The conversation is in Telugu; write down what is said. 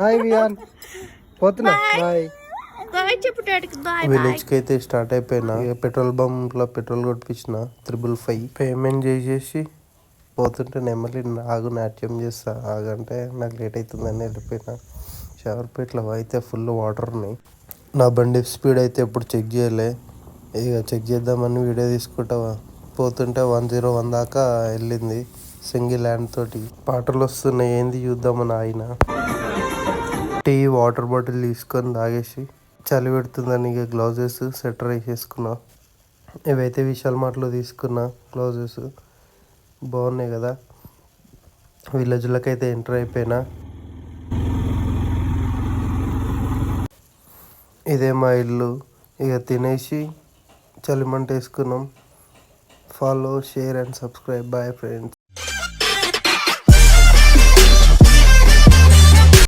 హాయ్ వియాన్ పోతున్నా బాయ్. విలేజ్కి అయితే స్టార్ట్ అయిపోయినా. ఇక పెట్రోల్ బంప్లో పెట్రోల్ కొట్టించిన 555 పేమెంట్ చేసేసి పోతుంటే నెమ్మది ఆగు నాట్యం చేస్తా ఆగంటే నాకు లేట్ అవుతుందని వెళ్ళిపోయినా. షవర్పేటలో అయితే ఫుల్ వాటర్ ఉన్నాయి. నా బండి స్పీడ్ అయితే ఎప్పుడు చెక్ చేయలే. ఇక చెక్ చేద్దామని వీడియో తీసుకుంటా పోతుంటే 101 దాకా వెళ్ళింది. సింగిల్ హ్యాండ్ తోటి పాటలు వస్తున్నాయి. ఏంది చూద్దామని ఆయన టీ వాటర్ బాటిల్ తీసుకొని తాగేసి చలి పెడుతుందని ఇక గ్లౌజెస్ స్వెటర్ వేసేసుకున్నా. ఇవైతే విశాల్ మార్ట్లో తీసుకున్నా గ్లౌజెస్ బాగున్నాయి కదా. విలేజ్లోకి అయితే ఎంటర్ అయిపోయినా. ఇదే మా ఇల్లు. ఇక తినేసి చలిమంట వేసుకున్నాం. Follow, share and subscribe. Bye friends.